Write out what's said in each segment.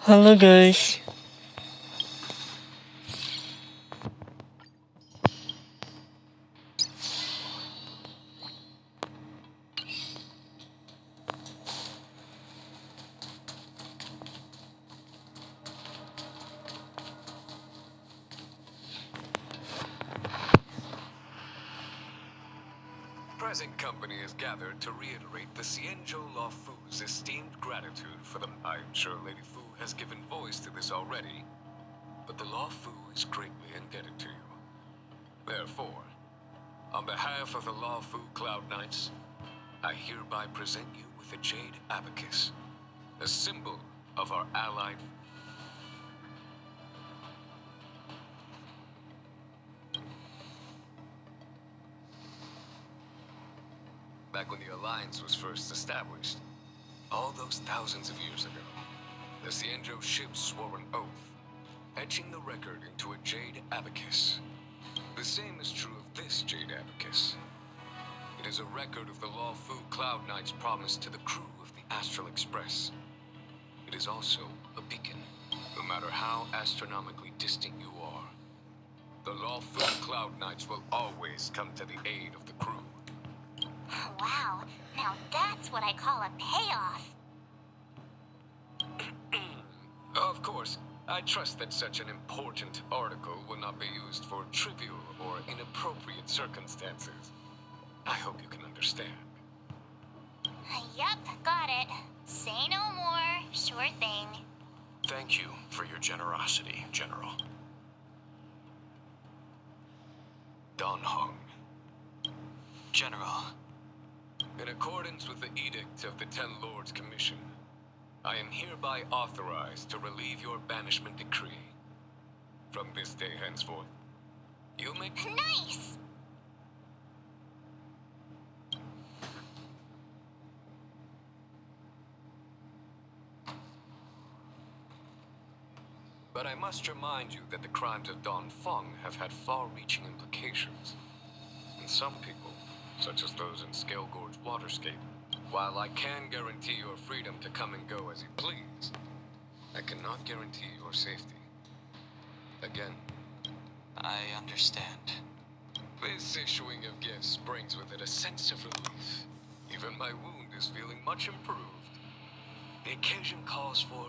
Halo guys. Present company is gathered to reiterate the Cienjo Law Fu's esteemed gratitude for them. I am sure Lady Fu has given voice to this already, but the Law Fu is greatly indebted to you. Therefore, on behalf of the Law Fu Cloud Knights, I hereby present you with a Jade Abacus, a symbol of our allied. Back when the Alliance was first established, all those thousands of years ago, the Cienjo ships swore an oath, etching the record into a Jade Abacus. The same is true of this Jade Abacus. It is a record of the Law Fu Cloud Knight's promise to the crew of the Astral Express. It is also a beacon, no matter how astronomically distant you are. The Law Fu Cloud Knights will always come to the aid of the crew. Wow, now that's what I call a payoff. Of course, I trust that such an important article will not be used for trivial or inappropriate circumstances. I hope you can understand. Yep, got it. Say no more. Sure thing. Thank you for your generosity, General. Don Hung. General. In accordance with the edict of the Ten Lords Commission, I am hereby authorized to relieve your banishment decree. From this day henceforth, you may... Nice! But I must remind you that the crimes of Don Feng have had far-reaching implications. And some people, such as those in Scale Gorge Waterscape, while I can guarantee your freedom to come and go as you please, I cannot guarantee your safety. Again, I understand. this issuing of gifts brings with it a sense of relief. Even my wound is feeling much improved. The occasion calls for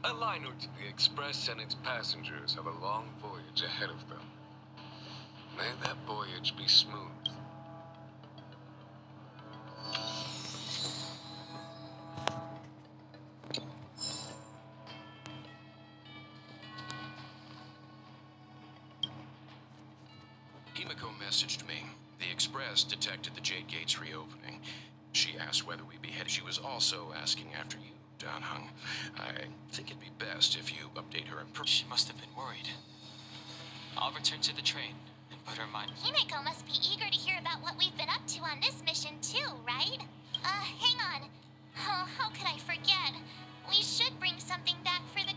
a liner to the Express and its passengers have a long voyage ahead of them. May that voyage be smooth. Himiko messaged me. The Express detected the Jade Gates reopening. She asked whether we'd be headed. She was also asking after you, Don Hung. I think it'd be best if you update her in person. She must have been worried. I'll return to the train and put her mind. Himeko must be eager to hear about what we've been up to on this mission too, right? Hang on. Oh, how could I forget? We should bring something back for the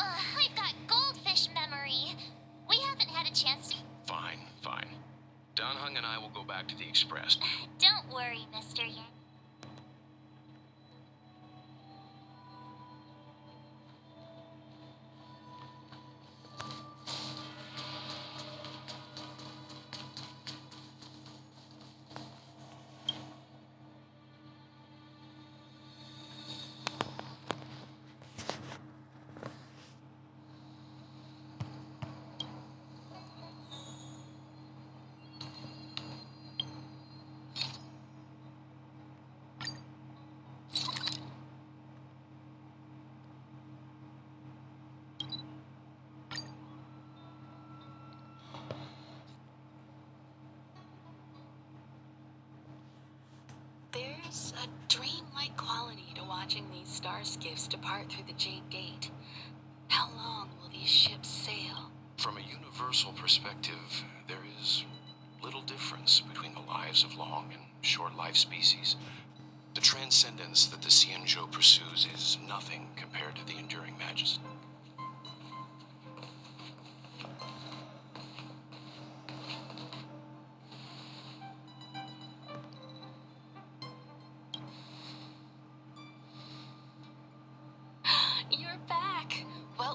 I've got goldfish memory. We haven't had a chance to... Fine, fine. Don Hung and I will go back to the Express. Don't worry, Mr. Yang. There's a dreamlike quality to watching these star skiffs depart through the Jade Gate. How long will these ships sail? From a universal perspective, there is little difference between the lives of long and short life species. The transcendence that the Cienjo pursues is nothing compared to the enduring majesty.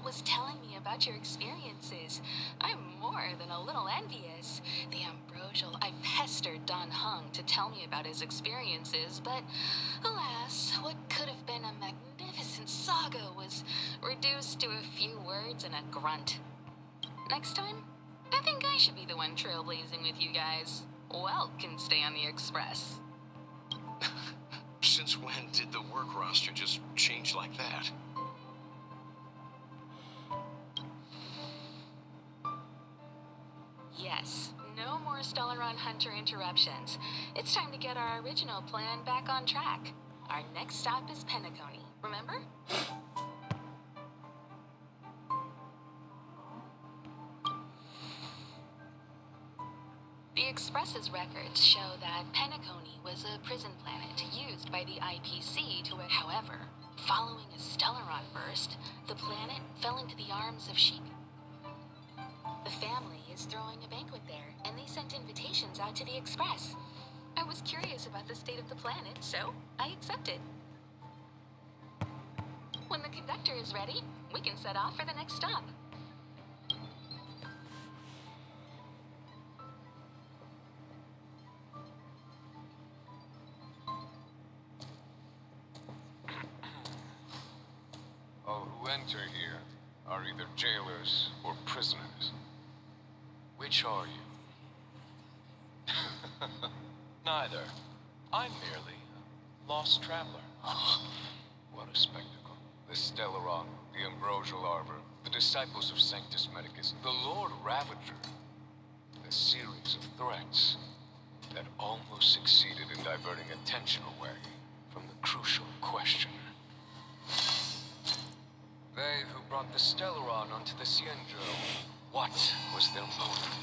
was telling me about your experiences. I'm more than a little envious. The Ambrosial, I pestered Don Hung to tell me about his experiences, but alas, what could have been a magnificent saga was reduced to a few words and a grunt. Next time, I think I should be the one trailblazing with you guys. Welt can stay on the Express. Since when did the work roster just change like that? Yes, no more Stellaron Hunter interruptions. It's time to get our original plan back on track. Our next stop is Penacony, remember? The Express's records show that Penacony was a prison planet used by the IPC to... However, following a Stellaron burst, the planet fell into the arms of Sheik. The family is throwing a banquet there, and they sent invitations out to the Express. I was curious about the state of the planet, so I accepted. When the conductor is ready, we can set off for the next stop. All who enter here are either jailers or prisoners. Which are you? Neither. I'm merely a lost traveler. What a spectacle. The Stellaron, the Ambrosial Arbor, the disciples of Sanctus Medicus, the Lord Ravager. A series of threats that almost succeeded in diverting attention away from the crucial question. They who brought the Stellaron onto the Cienjo, what was their motive?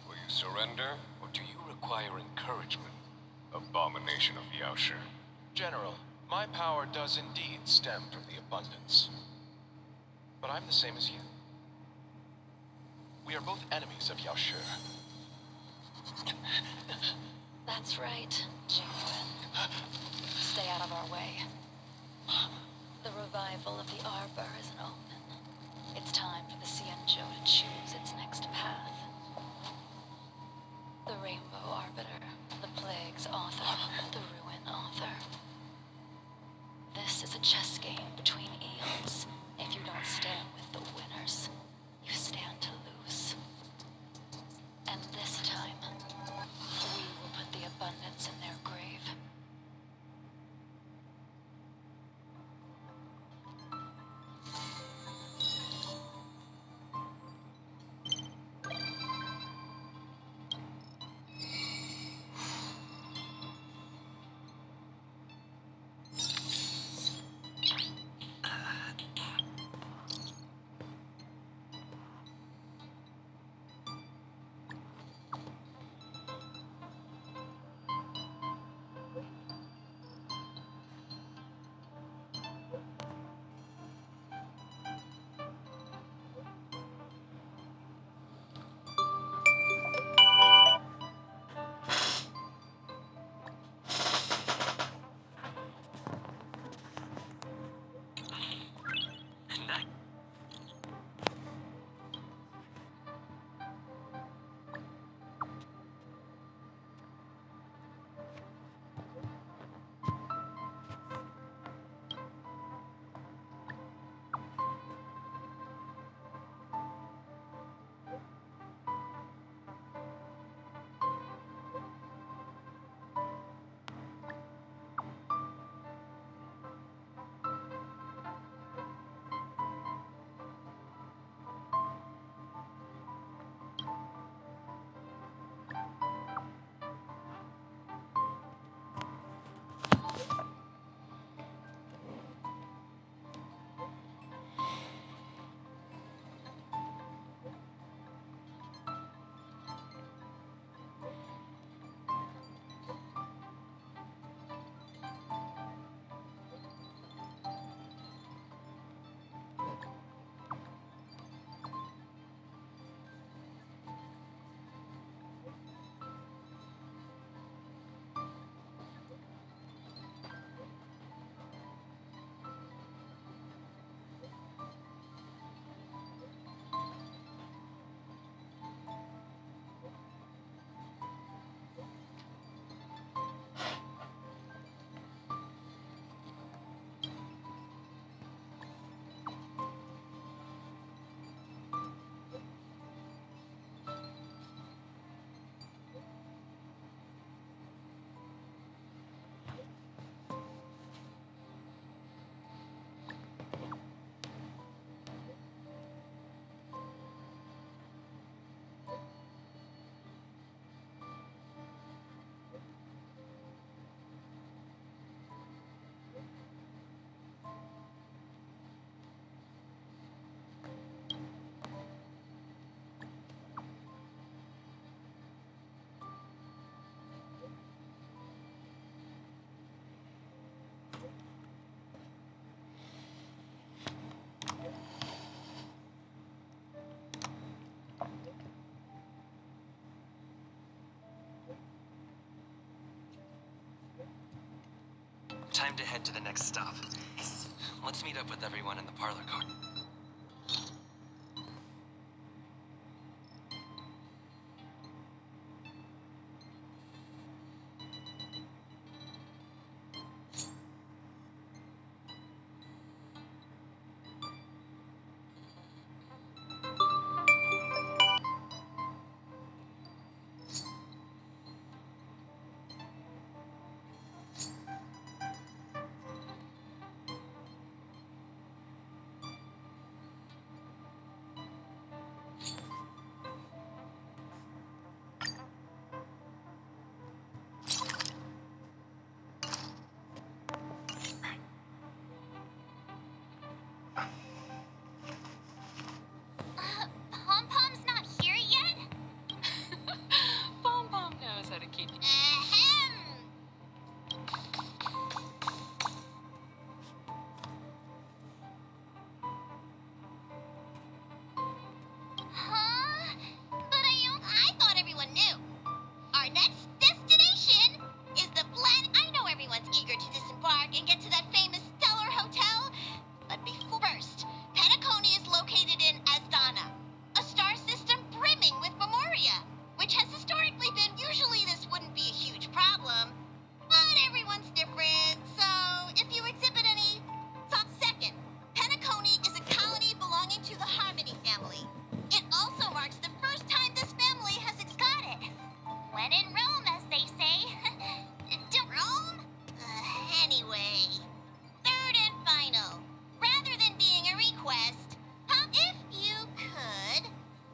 Will you surrender, or do you require encouragement? Abomination of Yaoshi. General, my power does indeed stem from the abundance. But I'm the same as you. We are both enemies of Yaoshi. That's right, Jingwen. Stay out of our way. The revival of the Arbor is an omen. It's time for the Cienjo to choose its next path. The Rainbow Arbiter, the Plague's author, the Ruin author. This is a chess game between eons. If you don't stand with the winners, you stand to lose. And this time, we will put the abundance in their grave. Time to head to the next stop. Let's meet up with everyone in the parlor car. Pom-Pom's not here yet? Pom Pom knows how to keep you. Ahem. Huh? But I thought everyone knew. Our next destination is the planet. I know everyone's eager to disembark and get to that famous Stellar Hotel. But before first, Penacony is located in Asdana, a star system brimming with memoria, which has historically been. Usually this wouldn't be a huge problem, but everyone's different, so if you exhibit any. Second, Penacony is a colony belonging to the Harmony family. It also marks the first time this family has got it. When in Rome, as they say. To Rome? Anyway. Third and final. Rather than being a request, if you could,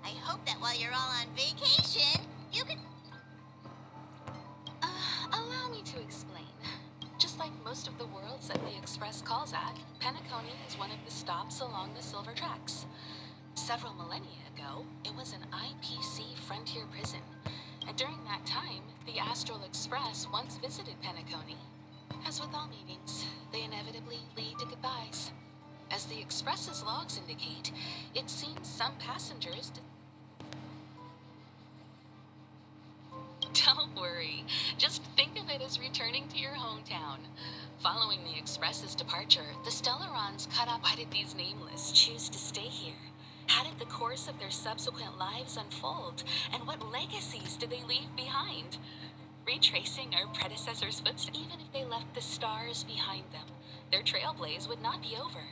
I hope that while you're all on vacation, you could. Allow me to explain. Just like most of the worlds that the Express calls at, Penacony is one of the stops along the Silver Tracks. Several millennia ago, it was an IPC frontier prison, and during that time, the Astral Express once visited Penacony. As with all meetings, they inevitably lead to goodbyes. As the Express's logs indicate, it seems some passengers Don't worry. Just think of it as returning to your hometown. Following the Express's departure, the Stellarons cut up. Why did these nameless choose to stay here? How did the course of their subsequent lives unfold? And what legacies did they leave behind? Retracing our predecessors' footsteps, even if they left the stars behind them, their trailblaze would not be over.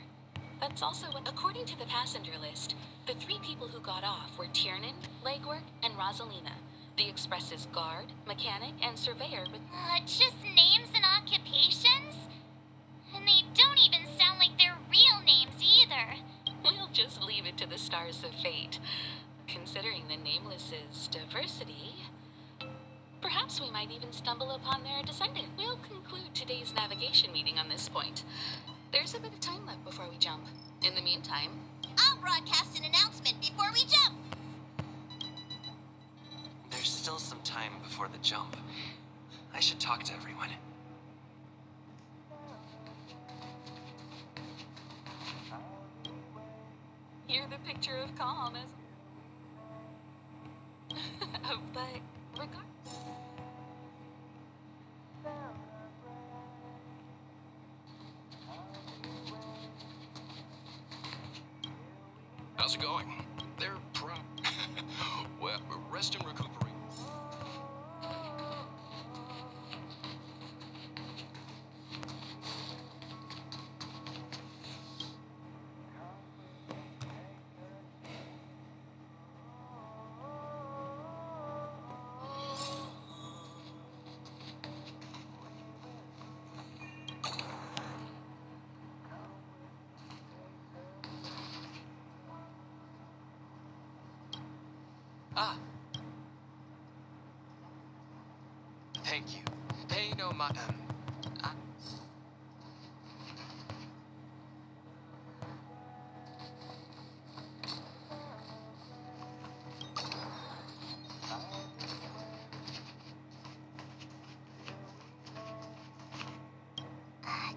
That's also what, according to the passenger list, the 3 people who got off were Tiernan, Legwork, and Rosalina, the Express's guard, mechanic, and surveyor with... Just names and occupations? And they don't even sound like their real names either. We'll just leave it to the stars of fate. Considering the Nameless's diversity, perhaps we might even stumble upon their descendant. We'll conclude today's navigation meeting on this point. There's a bit of time left before we jump. In the meantime, I'll broadcast an announcement before we jump. There's still some time before the jump. I should talk to everyone. you're the picture of calm as... but regardless... How's it going? They're well, rest and recuperate. Ah. Thank you. Pay no mind.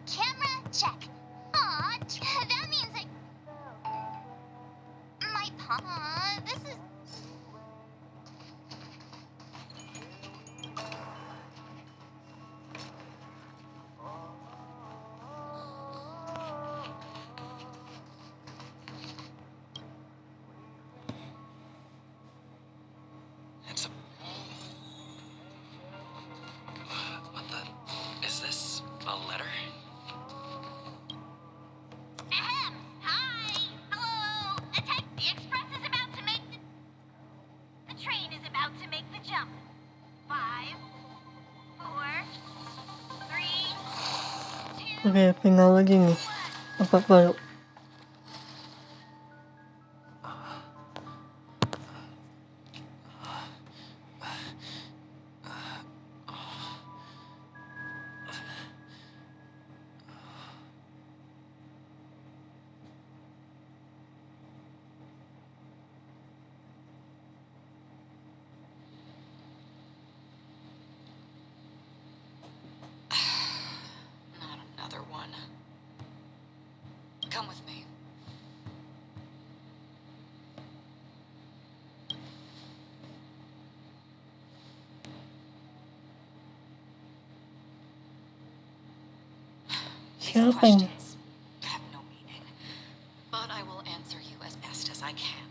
Camera check. Aw, that means my paw, this is... 5, 4, 3, 2, Oke, final lagi nih. Apa baru? Not another one. Come with me. These Siapa ini? questions have no meaning, but I will answer you as best as I can.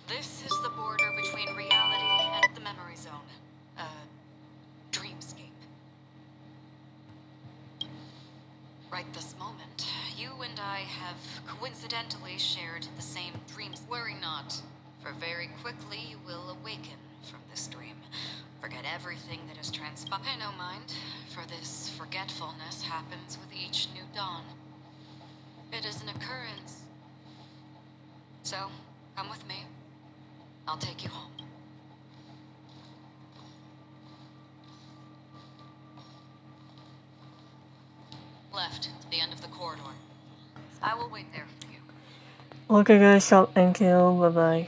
This is the border between reality and the memory zone. Dreamscape. Right this moment, you and I have coincidentally shared the same dreams. Worry not, for very quickly you will awaken from this dream. Forget everything that has transpired. Pay no mind, for this forgetfulness happens with each new dawn. It is an occurrence. So, come with me. I'll take you home. Left, at the end of the corridor. I will wait there for you. Oke guys, so thank you, bye bye.